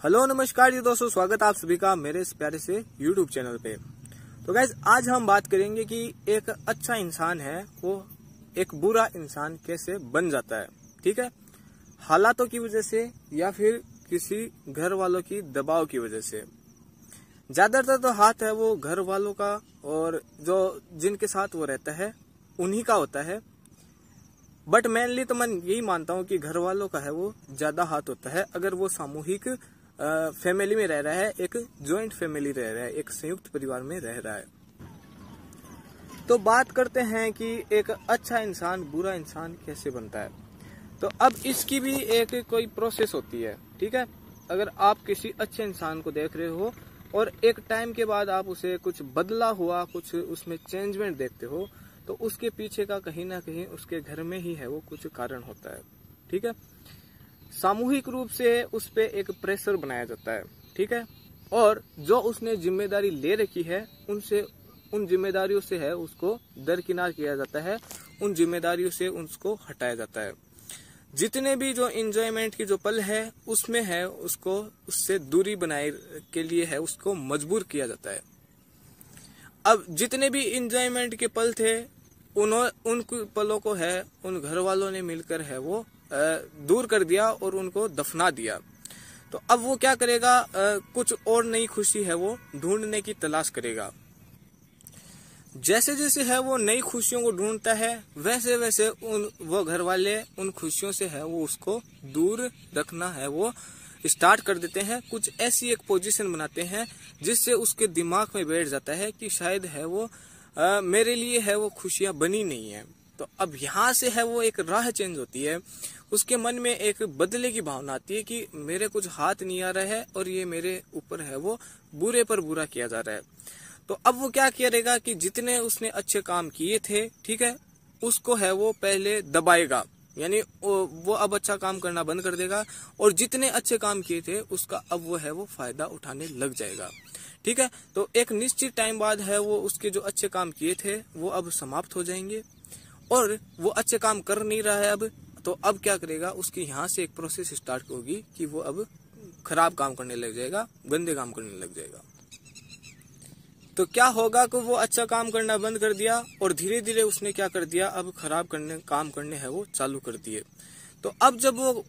Hello नमस्कार जी दोस्तों, स्वागत आप सभी का मेरे इस प्यारे से यूट्यूब चैनल पे। तो गाइज आज हम बात करेंगे कि एक अच्छा इंसान है वो एक बुरा इंसान कैसे बन जाता है। ठीक है, हालातों की वजह से या फिर किसी घर वालों की दबाव की वजह से। ज्यादातर तो हाथ है वो घर वालों का और जो जिनके साथ वो रहता है उन्हीं का होता है। बट मेनली तो मैं यही मानता हूँ कि घर वालों का है वो ज्यादा हाथ होता है अगर वो सामूहिक फैमिली में रह रहा है, एक जॉइंट फैमिली रह रहा है, एक संयुक्त परिवार में रह रहा है। तो बात करते हैं कि एक अच्छा इंसान बुरा इंसान कैसे बनता है। तो अब इसकी भी एक कोई प्रोसेस होती है। ठीक है, अगर आप किसी अच्छे इंसान को देख रहे हो और एक टाइम के बाद आप उसे कुछ बदला हुआ, कुछ उसमें चेंजमेंट देखते हो, तो उसके पीछे का कहीं ना कहीं उसके घर में ही है वो कुछ कारण होता है। ठीक है, सामूहिक रूप से उस पे एक प्रेशर बनाया जाता है। ठीक है, और जो उसने जिम्मेदारी ले रखी है उन जिम्मेदारियों से है उसको दरकिनार किया जाता है, उन जिम्मेदारियों से उसको हटाया जाता है। जितने भी जो एंजॉयमेंट की जो पल है उसमें है उसको उससे दूरी बनाए के लिए है उसको मजबूर किया जाता है। अब जितने भी एंजॉयमेंट के पल थे उन पलों को है उन घर वालों ने मिलकर है वो दूर कर दिया और उनको दफना दिया। तो अब वो क्या करेगा, कुछ और नई खुशी है वो ढूंढने की तलाश करेगा। जैसे जैसे है वो नई खुशियों को ढूंढता है वैसे वैसे वो घर वाले उन खुशियों से है वो उसको दूर रखना है वो स्टार्ट कर देते हैं। कुछ ऐसी एक पोजीशन बनाते हैं जिससे उसके दिमाग में बैठ जाता है कि शायद है वो मेरे लिए है वो खुशियां बनी नहीं है। तो अब यहाँ से है वो एक राह चेंज होती है, उसके मन में एक बदले की भावना आती है कि मेरे कुछ हाथ नहीं आ रहा है और ये मेरे ऊपर है वो बुरे पर बुरा किया जा रहा है। तो अब वो क्या करेगा कि जितने उसने अच्छे काम किए थे, ठीक है, उसको है वो पहले दबाएगा, यानी वो अब अच्छा काम करना बंद कर देगा और जितने अच्छे काम किए थे उसका अब वो है वो फायदा उठाने लग जाएगा। ठीक है, तो एक निश्चित टाइम बाद है वो उसके जो अच्छे काम किए थे वो अब समाप्त हो जाएंगे और वो अच्छे काम कर नहीं रहा है अब। तो अब क्या करेगा, उसकी यहाँ से एक प्रोसेस स्टार्ट होगी कि वो अब खराब काम करने लग जाएगा, गंदे काम करने लग जाएगा। तो क्या होगा कि वो अच्छा काम करना बंद कर दिया और धीरे धीरे उसने क्या कर दिया, अब खराब काम करने है वो चालू कर दिए। तो अब जब वो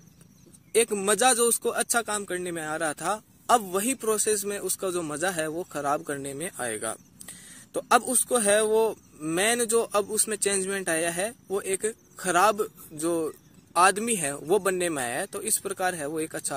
एक मजा जो उसको अच्छा काम करने में आ रहा था, अब वही प्रोसेस में उसका जो मजा है वो खराब करने में आएगा। तो अब उसको है वो मैन जो अब उसमें चेंजमेंट आया है वो एक खराब जो आदमी है वो बनने में आया है। तो इस प्रकार है वो एक अच्छा